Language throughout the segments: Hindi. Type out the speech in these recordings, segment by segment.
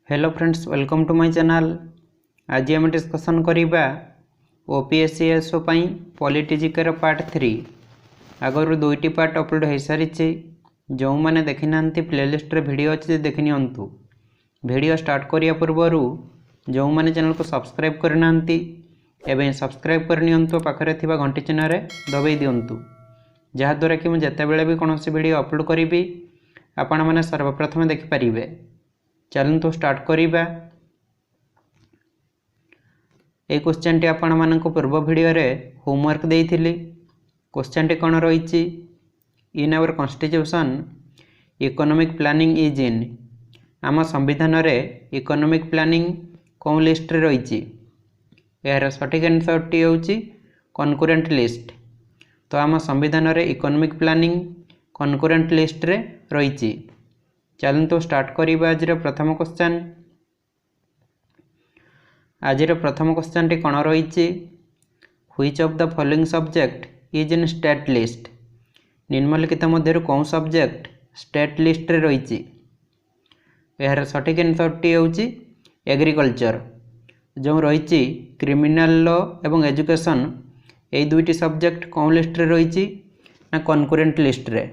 Hello friends, welcome to my channel. आज आम डिस्कसन करिबा ओपीएससीएसओ पई पॉलिटिजिकर पार्ट 3। आगर दुईटी पार्ट अपलोड हो सारी। जो मैंने देखी ना प्लेलिस्ट रे वीडियो अच्छे देखी नियंतु। वीडियो स्टार्ट करिया पूर्व जो मैंने चैनल को सब्सक्राइब करना एवं सब्सक्राइब कर नियंतु, पाखरे थिबा घंटी चिन्ह रे दबाई दियंतु, जहाद्वारा कि मुझे जितेबाला भी कौन वीडियो अपलोड करी आपण मैंने सर्वप्रथम देखिपारे। चलतु स्टार्ट करिबा। एक क्वेश्चन टी आपण मानक पूर्व वीडियो रे होमवर्क देइथिली। क्वेश्चन टी कोन रहिछि, in our constitution economic planning is in. आम संविधान रे इकोनॉमिक प्लानिंग कौन लिस्ट रे रहिछि? यार सठिक आंसर टी होछि कनकरेंट लिस्ट। तो आम संविधान रे इकोनॉमिक प्लानिंग कनकरेंट लिस्ट रे रहिछि। चलतु स्टार्ट करिबा आज प्रथम क्वेश्चन। आज प्रथम क्वेश्चन टी कोन रहिछि, which of the following subject is in state list. निम्नलिखित मध्यरु कौन सब्जेक्ट स्टेट लिस्ट रे रहिछि? यार सठिक आंसर टी होछि एग्रीकल्चर। जो रहिछि क्रिमिनल लॉ एवं एजुकेशन, ए दुईटी सब्जेक्ट कौन लिस्ट रे रहिछि ना कनकरेंट लिस्ट रे।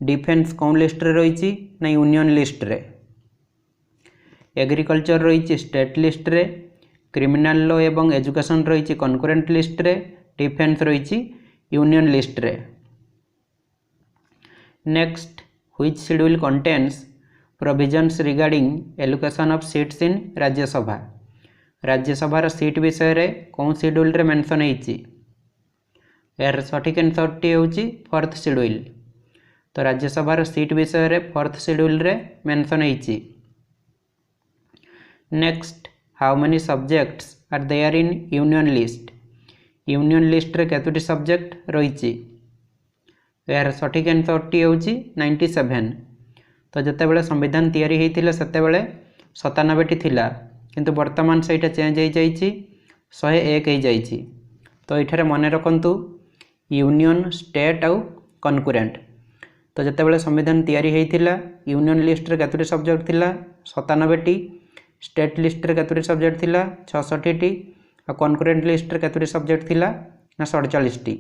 डिफेन्स कौन लिस्ट रे रही ना यूनियन लिस्ट रे। एग्रीकल्चर रही स्टेट लिस्ट रे, क्रिमिनल लॉ एवं एजुकेशन रही कनकरेंट लिस्ट रे, डिफेन्स रही यूनियन लिस्ट रे। Next, which schedule contains provisions regarding allocation of seats in Rajya Sabha. Rajya Sabha seat विषय रे कौन शेड्यूल रे मेंशन होइछि? यार सठिक आंसर टी होछि फोर्थ शेड्यूल। तो राज्यसभा सीट विषय रे फोर्थ शेड्यूल रे मेंशन होइछि। Next, how many subjects are there in union list. Union list रे केतोटी सब्जेक्ट रहिछि? यार सठिक आंसर टी होछि 97। तो जतेबेले संविधान तैयारी हेइथिला सेतेबेले 97टी थिला, किंतु वर्तमान सेटा चेंज हो जाइछि 101 हो जाइछि। तो एठारे मने रखंतु यूनियन, स्टेट आउ कनकरेंट। तो जितेबाला संविधान तैयारी होइथिला यूनियन लिस्ट रे केतोटी सब्जेक्ट थिला 97टी, स्टेट लिस्ट रे केतोटी सब्जेक्ट थिला 66टी, और कनकरेंट लिस्ट रे केतोटी सब्जेक्ट थिला ना 47टी।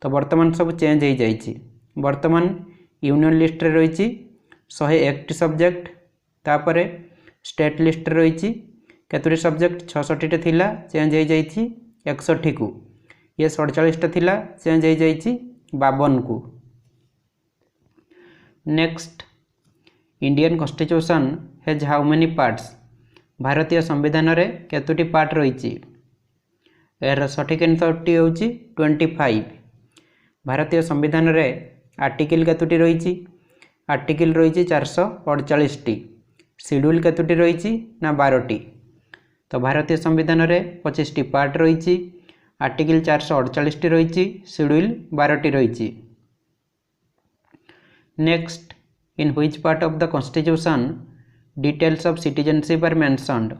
तो वर्तमान सब चेंज हो जाइछि। वर्तमान यूनियन लिस्ट रे रहिछि 101टी सब्जेक्ट, तापरे स्टेट लिस्ट रे रहिछि केतोटी सब्जेक्ट 66टी थिला, चेंज हो जाइछि 61 को। ये 47टा थिला, चेंज हो जाइछि 52 को। Next, Indian constitution has how many parts. भारतीय संविधान रे केतोटी पार्ट रहिछि? यार सठिक आंसर टी होछि 25। भारतीय संविधान रे आर्टिकल केतोटी रहिछि? आर्टिकल रहिछि 448टी। शेड्यूल केतोटी रहिछि ना 12टी। तो भारतीय संविधान रे 25टी पार्ट रहिछि, आर्टिकल 448टी रहिछि, शेड्यूल 12टी रहिछि। Next, in which part of the constitution details of citizenship are mentioned.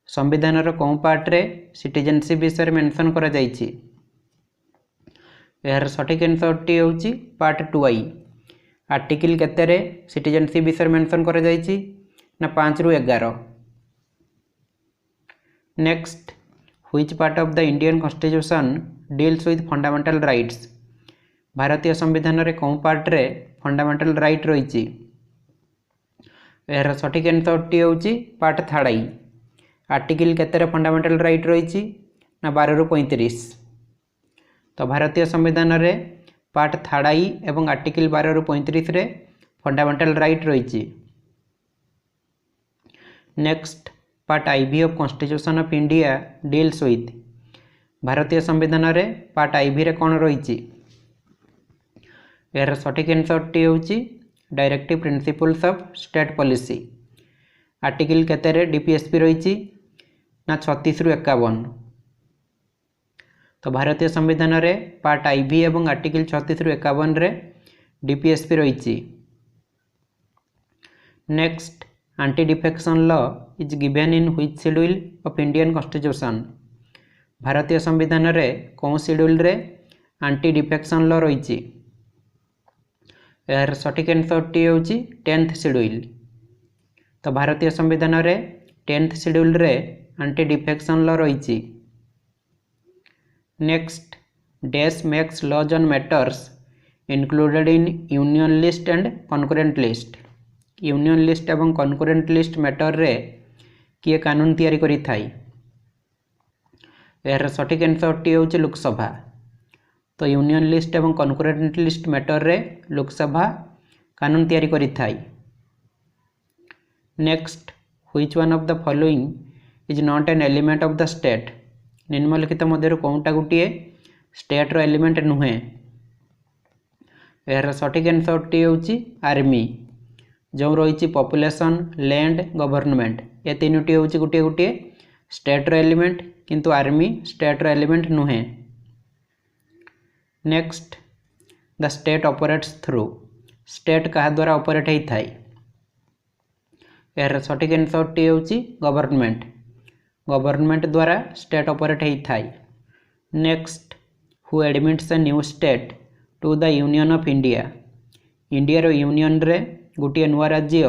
संविधान रो कौन पार्ट रे सिटीजनशिप विषय मेंशन करा जाइछि? यार सठिक आंसर टी होछि पार्ट 2i। आर्टिकल केते रे सिटीजनशिप विषय मेंशन करा जाइछि ना 5 रु 11। Next, which part of the Indian constitution deals with fundamental rights. भारतीय संविधान रे कौन पार्ट रे फंडामेंटल राइट रहिछि? यार सठिक आंसर टी होछि पार्ट 3i। आर्टिकल केते रे फंडामेंटल राइट रहिछि ना 12 रु 35। तो भारतीय संविधान रे पार्ट 3i एवं आर्टिकल 12 रु 35 रे फंडामेंटल राइट रहिछि। Next, part IV of constitution of India deals with. भारतीय संविधान रे पार्ट IV रे कोन रहिछि? यार सठिक आंसर टी होछि directive principles of state policy. Article केते रे डीपीएसपी रहिछि ना 36 रु 51। तो भारतीय संविधान रे पार्ट IV एवं आर्टिकल 36 रु 51 रे डीपीएसपी रहिछि। Next, anti defection law is given in which schedule of Indian constitution. भारतीय संविधान रे कौन शेड्यूल रे एंटी डिफेक्शन लॉ रहिछि? यार सठिक आंसरटी होची 10th शेड्यूल। तो भारतीय संविधान रे 10th शेड्यूल रे एंटी डिफेक्शन लॉ रही। Next, dash makes laws on matters included in union list and concurrent list. Union list एवं कनकरेंट लिस्ट मैटर रे किए कानून तैयारी करि थाई। यार सठिक आंसरटी होची लोकसभा। तो यूनियन लिस्ट एवं कनकरेंट लिस्ट मैटर रे लोकसभा कानून तैयारी करि थाई। Next, which one of the following is not an element of the state. निम्नलिखित मध्य कौनटा गोटे स्टेट रो एलिमेंट नुहे। यार सठिक आंसरटी होची आर्मी। जो रही पॉपुलेशन, लैंड, गवर्नमेंट ये तीनोटी होची गोटे गोटे स्टेट रो एलिमेंट, किंतु आर्मी स्टेट रो एलिमेंट नुहे। Next, the state operates through. State क्या द्वारा ऑपरेट होता है। यार सठिक आंसरटी होची गवर्नमेंट। गवर्नमेंट द्वारा स्टेट ऑपरेट होता है। Next, who admits a new state to the union of India. India रो यूनियन रे गोटे नुआ राज्य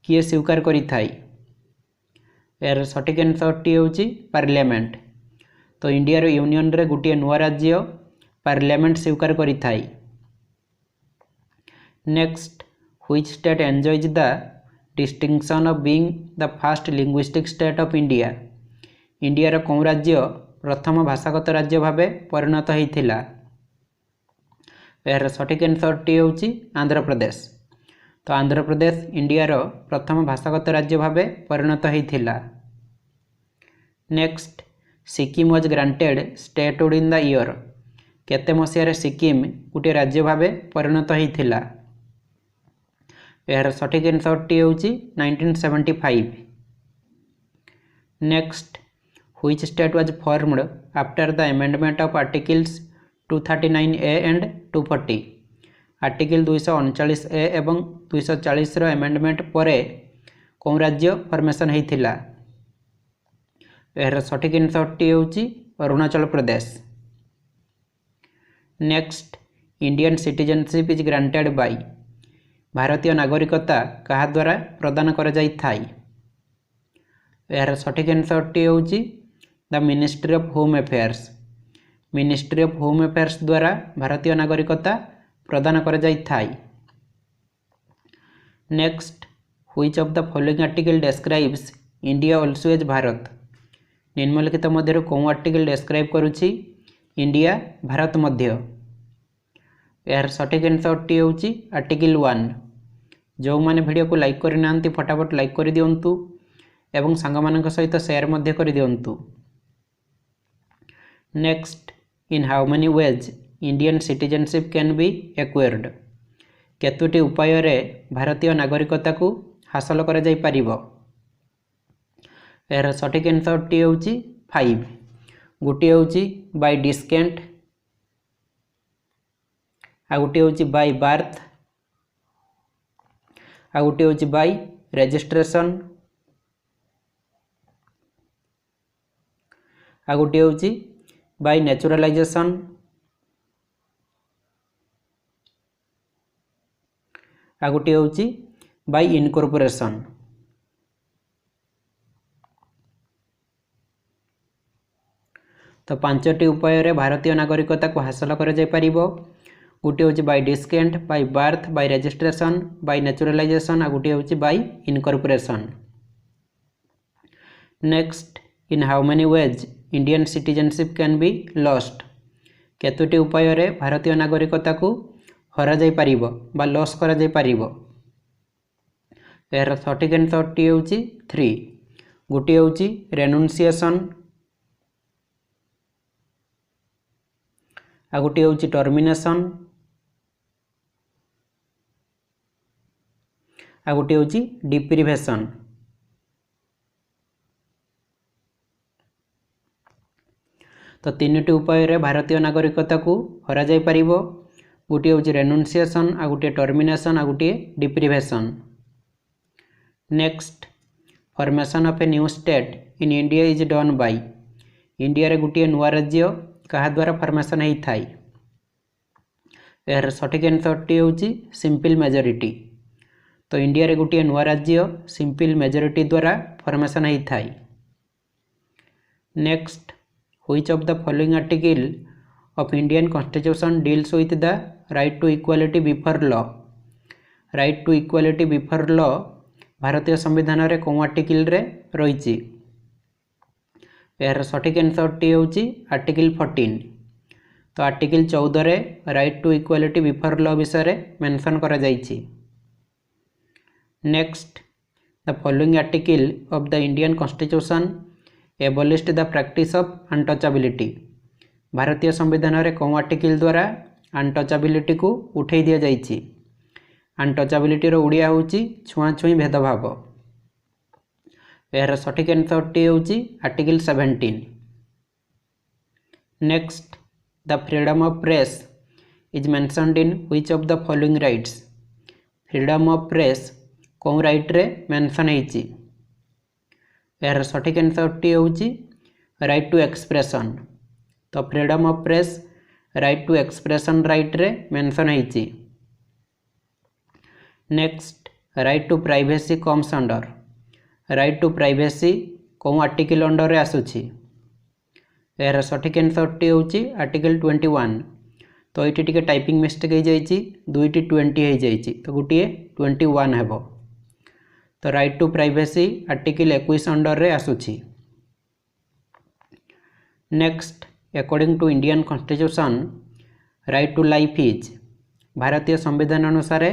किए स्वीकार करि थाई। यार सठिक आंसरटी होची पार्लियामेंट। तो इंडिया रो यूनियन रे गोटे नुआ राज्य पार्लियामेंट स्वीकार करि थाई। Next, which state enjoys the distinction of being the first linguistic state of India. India रो कौन राज्य प्रथम भाषागत राज्य भावे परिणत होइथिला। यार सठिक आंसरटी होची आंध्र प्रदेश। तो आंध्र प्रदेश इंडिया रो प्रथम भाषागत राज्य भावे परिणत होइथिला। Next, Sikkim was granted statehood in the year. केते मसिया सिक्किम गोटे राज्य भावे परिणत होइथिला। यार सठिक आंसरटी होची 1975। Next, which state was formed after the amendment of articles 239A and 240। Article 239A एवं 240 रो अमेंडमेंट परे कौन राज्य फॉर्मेशन होइथिला। यार सठिक आंसरटी होची Arunachal Pradesh. Next, Indian citizenship is granted by. भारतीय नागरिकता कहा द्वारा प्रदान कर जाई थाई। यार सठिक आंसरटी होची the ministry of home affairs. Ministry of home affairs द्वारा भारतीय नागरिकता प्रदान कर जाई थाई। Next, which of the following article describes India also as Bharat. निम्नलिखित मध्य कौन आर्टिकल डिस्क्राइब करुछि इंडिया भारत मध्य। यार सठिक आंसरटी होची आर्टिकल 1। जो माने वीडियो को लाइक करि नांती फटाफट लाइक करि दियंतु एवं सांगमानक सहित शेयर मध्य करि दियंतु। Next, in how many ways Indian citizenship can be acquired. केतुटी उपाय रे भारतीय नागरिकता को हासिल करा जाई परिबो। यार सठिक आंसरटी होची 5। गोटे होची बाय डिस्केंट, आ गोटे होची बाय बर्थ, आ गोटे होची बाय रजिस्ट्रेशन, आ गोटे होची बाय नेचुरलाइजेशन, आ गोटे होची बाय इनकॉर्पोरेशन। तो 5टी उपाय रे भारतीय नागरिकता को हासिल कर जाई परिबो। गोटे होची by descent, by birth, by registration, by naturalisation, आ गोटे होची by incorporation. Next, in how many ways Indian citizenship can be lost. केतुटी उपाय रे भारतीय नागरिकता को हरा जाई परिबो बा लॉस करा जाई परिबो। यार सठिक आंसरटी होची 3। गोटे होची रेनुन्सिएशन, आ गोटे होची टर्मिनेशन, आ गोटे होची डिप्रिवेशन। तो 3टी उपाय रे भारतीय नागरिकता को हरा जाई परिबो। गोटे होची रेनुन्सिएशन, आ गोटे टर्मिनेशन, आ गोटे deprivation. Next, formation of A new state in India is done by. India रे गोटे नुआ राज्य कहा द्वारा फॉर्मेशन होई थाई। यार सठिक आंसरटी होची सिंपल मेजोरिटी। तो इंडिया रे गोटे नुआ राज्य सिंपल मेजोरिटी द्वारा फॉर्मेशन होता है। Next, which of the following article of Indian constitution deals with the right to equality before law. Right to equality before law भारतीय संविधान रे कौन आर्टिकल रे रही? यार सठिक आंसरटी होची आर्टिकल 14। तो आर्टिकल 14 रे right to equality before law विषय मेंशन करा जाइछि। Next, the following article of the Indian constitution abolished the practice of untouchability. भारतीय संविधान रे कौन आर्टिकल द्वारा अनटचेबिलिटी को उठै दिया जाइछि? अनटचेबिलिटी रो ओडिया होची छुआछुई भेदभाव। यार सठिक आंसरटी होची article 17। Next, the freedom of press is mentioned in which of the following rights. Freedom of press कौन राइट रे मेंशन होती? यार सठिक आंसरटी होची राइट टू एक्सप्रेशन। तो freedom of press right to expression right रे मेंशन होती। Next, right to privacy comes under. Right to privacy कौन आर्टिकल अंडर रे आसुची? यार सठिक आंसरटी होची आर्टिकल 21। तो ये टिके टाइपिंग मिस्टेक हो जाइए, दुईटी 20 हो जाइए, तो गोटे 21 हेबो। तो right to privacy article 21 under रे आसुची। Next, according to Indian constitution right to life is. भारतीय संविधान अनुसार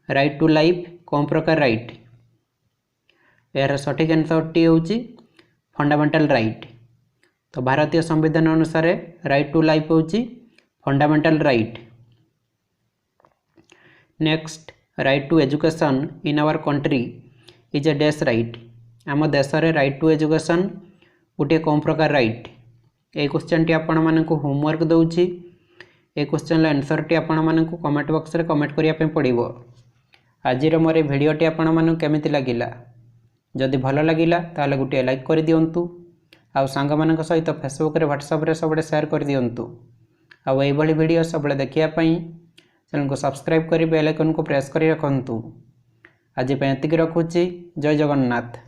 राइट टू लाइफ कौन प्रकार राइट? यार सठिक आंसरटी होची फंडामेंटल राइट। तो भारतीय संविधान अनुसार राइट टू लाइफ होची fundamental right. Next, right to education in our country is a dash right. आम देश में राइट टू एजुकेशन गोटे कौन प्रकार राइट? ये क्वेश्चन टी आपण मानक होमवर्क दूसरी। ये क्वेश्चन आंसर टी आपण मानक कमेंट बॉक्स रे कमेंट करिया पड़ो। आज मोर भिडियोटी आपण मानक केमिति लागिला? जदि भल लागिला ताले गोटे लाइक कर दियंतु। आउ सांग मानक सहित फेसबुक रे व्हाट्सएप रे सबडे शेयर कर दियंतु। आउ एई भली वीडियो सबले देखिया पई चैनल को सब्सक्राइब करी बेल आइकन को प्रेस करी रखंतु। आज पे एतिक रखुची। जय जगन्नाथ।